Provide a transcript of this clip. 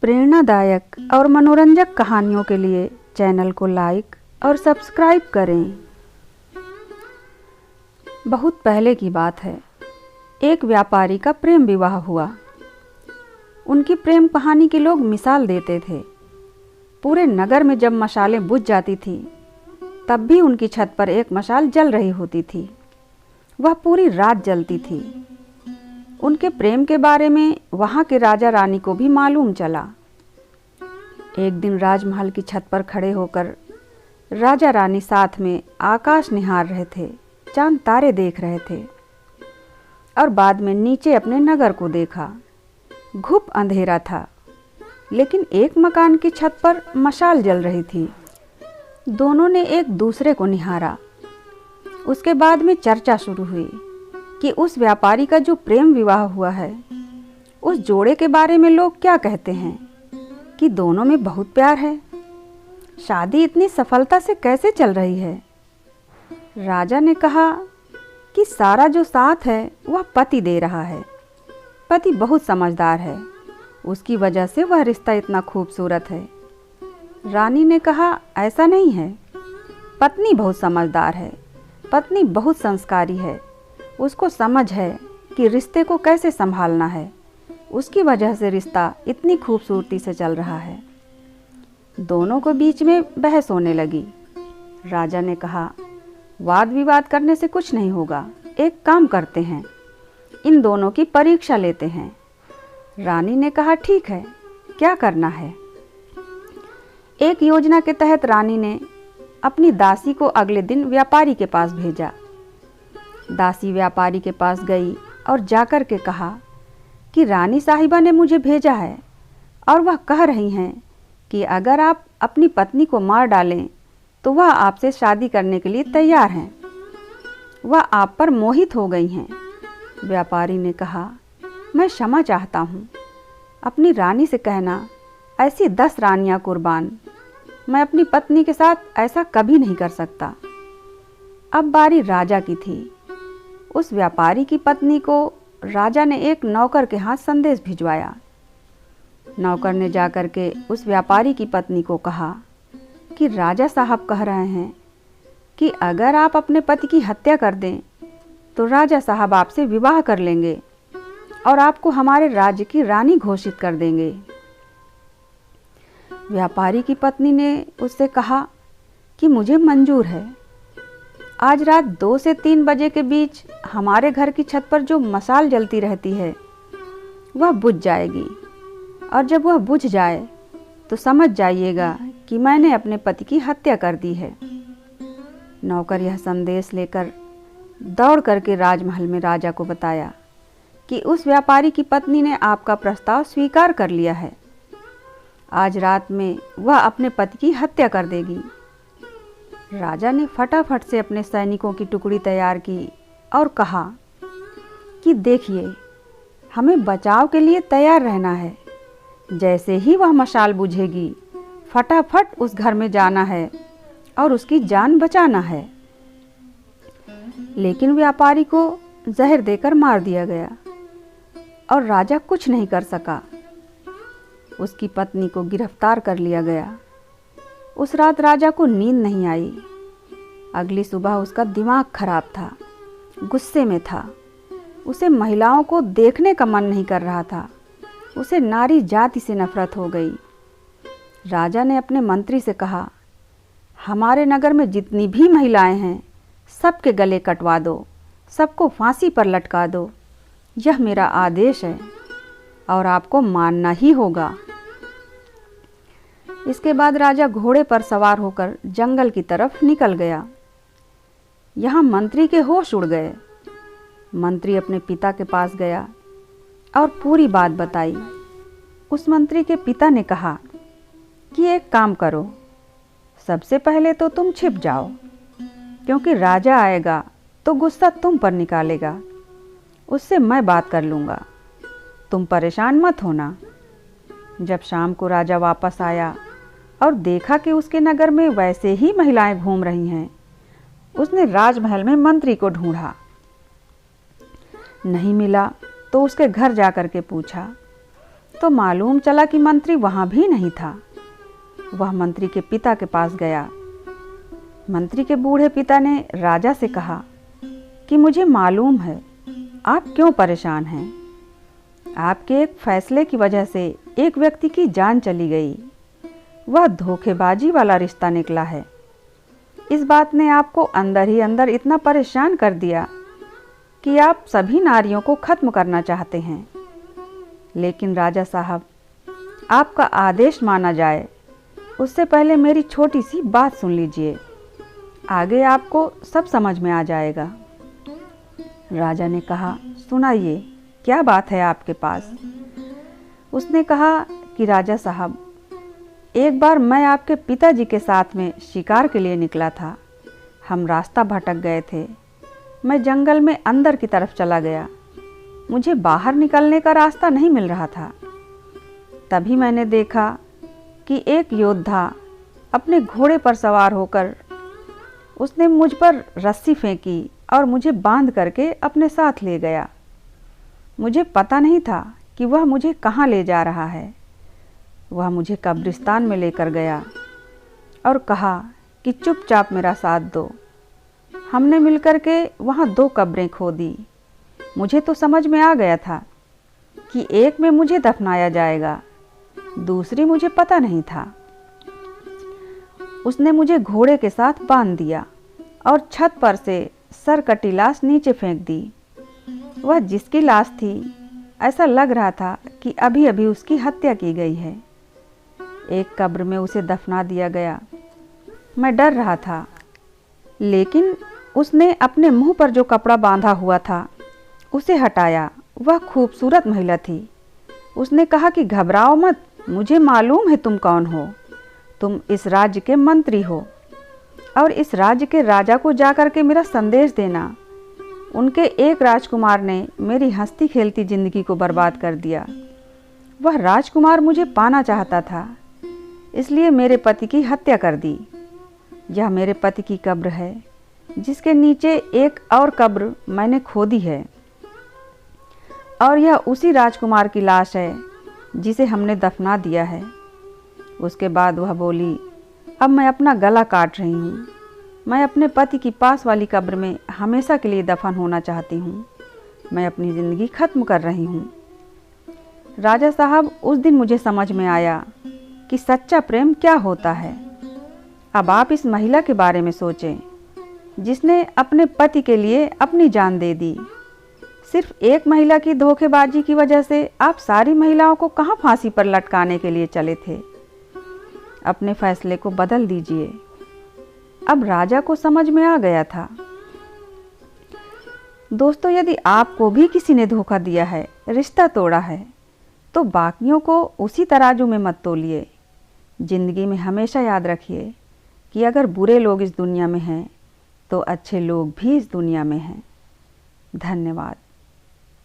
प्रेरणादायक और मनोरंजक कहानियों के लिए चैनल को लाइक और सब्सक्राइब करें। बहुत पहले की बात है, एक व्यापारी का प्रेम विवाह हुआ। उनकी प्रेम कहानी के लोग मिसाल देते थे। पूरे नगर में जब मशालें बुझ जाती थी, तब भी उनकी छत पर एक मशाल जल रही होती थी। वह पूरी रात जलती थी। उनके प्रेम के बारे में वहाँ के राजा रानी को भी मालूम चला। एक दिन राजमहल की छत पर खड़े होकर राजा रानी साथ में आकाश निहार रहे थे, चांद तारे देख रहे थे और बाद में नीचे अपने नगर को देखा। घुप अंधेरा था, लेकिन एक मकान की छत पर मशाल जल रही थी। दोनों ने एक दूसरे को निहारा। उसके बाद में चर्चा शुरू हुई कि उस व्यापारी का जो प्रेम विवाह हुआ है, उस जोड़े के बारे में लोग क्या कहते हैं कि दोनों में बहुत प्यार है। शादी इतनी सफलता से कैसे चल रही है? राजा ने कहा कि सारा जो साथ है वह पति दे रहा है। पति बहुत समझदार है, उसकी वजह से वह रिश्ता इतना खूबसूरत है। रानी ने कहा, ऐसा नहीं है, पत्नी बहुत समझदार है, पत्नी बहुत संस्कारी है, उसको समझ है कि रिश्ते को कैसे संभालना है, उसकी वजह से रिश्ता इतनी खूबसूरती से चल रहा है। दोनों को बीच में बहस होने लगी। राजा ने कहा, वाद विवाद करने से कुछ नहीं होगा, एक काम करते हैं, इन दोनों की परीक्षा लेते हैं। रानी ने कहा, ठीक है, क्या करना है? एक योजना के तहत रानी ने अपनी दासी को अगले दिन व्यापारी के पास भेजा। दासी व्यापारी के पास गई और जाकर के कहा कि रानी साहिबा ने मुझे भेजा है और वह कह रही हैं कि अगर आप अपनी पत्नी को मार डालें तो वह आपसे शादी करने के लिए तैयार हैं। वह आप पर मोहित हो गई हैं। व्यापारी ने कहा, मैं क्षमा चाहता हूँ, अपनी रानी से कहना ऐसी 10 रानियाँ कुर्बान, मैं अपनी पत्नी के साथ ऐसा कभी नहीं कर सकता। अब बारी राजा की थी। उस व्यापारी की पत्नी को राजा ने एक नौकर के हाथ संदेश भिजवाया। नौकर ने जाकर के उस व्यापारी की पत्नी को कहा कि राजा साहब कह रहे हैं कि अगर आप अपने पति की हत्या कर दें तो राजा साहब आपसे विवाह कर लेंगे और आपको हमारे राज्य की रानी घोषित कर देंगे। व्यापारी की पत्नी ने उससे कहा कि मुझे मंजूर है। आज रात 2 से 3 बजे के बीच हमारे घर की छत पर जो मशाल जलती रहती है वह बुझ जाएगी, और जब वह बुझ जाए तो समझ जाइएगा कि मैंने अपने पति की हत्या कर दी है। नौकर यह संदेश लेकर दौड़ करके राजमहल में राजा को बताया कि उस व्यापारी की पत्नी ने आपका प्रस्ताव स्वीकार कर लिया है। आज रात में वह अपने पति की हत्या कर देगी। राजा ने फटाफट से अपने सैनिकों की टुकड़ी तैयार की और कहा कि देखिए, हमें बचाव के लिए तैयार रहना है। जैसे ही वह मशाल बुझेगी, फटाफट उस घर में जाना है और उसकी जान बचाना है। लेकिन व्यापारी को जहर देकर मार दिया गया और राजा कुछ नहीं कर सका। उसकी पत्नी को गिरफ्तार कर लिया गया। उस रात राजा को नींद नहीं आई। अगली सुबह उसका दिमाग खराब था, गुस्से में था। उसे महिलाओं को देखने का मन नहीं कर रहा था। उसे नारी जाति से नफरत हो गई। राजा ने अपने मंत्री से कहा, हमारे नगर में जितनी भी महिलाएं हैं, सबके गले कटवा दो, सबको फांसी पर लटका दो। यह मेरा आदेश है और आपको मानना ही होगा। इसके बाद राजा घोड़े पर सवार होकर जंगल की तरफ निकल गया। यहाँ मंत्री के होश उड़ गए। मंत्री अपने पिता के पास गया और पूरी बात बताई। उस मंत्री के पिता ने कहा कि एक काम करो, सबसे पहले तो तुम छिप जाओ, क्योंकि राजा आएगा तो गुस्सा तुम पर निकालेगा। उससे मैं बात कर लूँगा, तुम परेशान मत होना। जब शाम को राजा वापस आया और देखा कि उसके नगर में वैसे ही महिलाएं घूम रही हैं, उसने राजमहल में मंत्री को ढूंढा। नहीं मिला तो उसके घर जाकर के पूछा तो मालूम चला कि मंत्री वहाँ भी नहीं था। वह मंत्री के पिता के पास गया। मंत्री के बूढ़े पिता ने राजा से कहा कि मुझे मालूम है आप क्यों परेशान हैं। आपके एक फैसले की वजह से एक व्यक्ति की जान चली गई। वह धोखेबाजी वाला रिश्ता निकला है। इस बात ने आपको अंदर ही अंदर इतना परेशान कर दिया कि आप सभी नारियों को खत्म करना चाहते हैं। लेकिन राजा साहब, आपका आदेश माना जाए उससे पहले मेरी छोटी सी बात सुन लीजिए, आगे आपको सब समझ में आ जाएगा। राजा ने कहा, सुनाइए, क्या बात है आपके पास। उसने कहा कि राजा साहब, एक बार मैं आपके पिताजी के साथ में शिकार के लिए निकला था। हम रास्ता भटक गए थे। मैं जंगल में अंदर की तरफ चला गया। मुझे बाहर निकलने का रास्ता नहीं मिल रहा था। तभी मैंने देखा कि एक योद्धा अपने घोड़े पर सवार होकर उसने मुझ पर रस्सी फेंकी और मुझे बांध करके अपने साथ ले गया। मुझे पता नहीं था कि वह मुझे कहाँ ले जा रहा है। वह मुझे कब्रिस्तान में लेकर गया और कहा कि चुपचाप मेरा साथ दो। हमने मिलकर के वहाँ 2 कब्रें खोदी। मुझे तो समझ में आ गया था कि एक में मुझे दफनाया जाएगा, दूसरी मुझे पता नहीं था। उसने मुझे घोड़े के साथ बांध दिया और छत पर से सरकटी लाश नीचे फेंक दी। वह जिसकी लाश थी, ऐसा लग रहा था कि अभी अभी उसकी हत्या की गई है। एक कब्र में उसे दफना दिया गया। मैं डर रहा था, लेकिन उसने अपने मुंह पर जो कपड़ा बांधा हुआ था उसे हटाया। वह खूबसूरत महिला थी। उसने कहा कि घबराओ मत, मुझे मालूम है तुम कौन हो। तुम इस राज्य के मंत्री हो और इस राज्य के राजा को जाकर के मेरा संदेश देना। उनके एक राजकुमार ने मेरी हंसती खेलती जिंदगी को बर्बाद कर दिया। वह राजकुमार मुझे पाना चाहता था, इसलिए मेरे पति की हत्या कर दी। यह मेरे पति की कब्र है, जिसके नीचे एक और कब्र मैंने खोदी है, और यह उसी राजकुमार की लाश है जिसे हमने दफना दिया है। उसके बाद वह बोली, अब मैं अपना गला काट रही हूँ। मैं अपने पति की पास वाली कब्र में हमेशा के लिए दफन होना चाहती हूँ। मैं अपनी ज़िंदगी खत्म कर रही हूँ। राजा साहब, उस दिन मुझे समझ में आया कि सच्चा प्रेम क्या होता है। अब आप इस महिला के बारे में सोचें, जिसने अपने पति के लिए अपनी जान दे दी। सिर्फ एक महिला की धोखेबाजी की वजह से आप सारी महिलाओं को कहाँ फांसी पर लटकाने के लिए चले थे। अपने फैसले को बदल दीजिए। अब राजा को समझ में आ गया था। दोस्तों, यदि आपको भी किसी ने धोखा दिया है, रिश्ता तोड़ा है, तो बाकियों को उसी तराजू में मत तोलिए। जिंदगी में हमेशा याद रखिए कि अगर बुरे लोग इस दुनिया में हैं, तो अच्छे लोग भी इस दुनिया में हैं। धन्यवाद।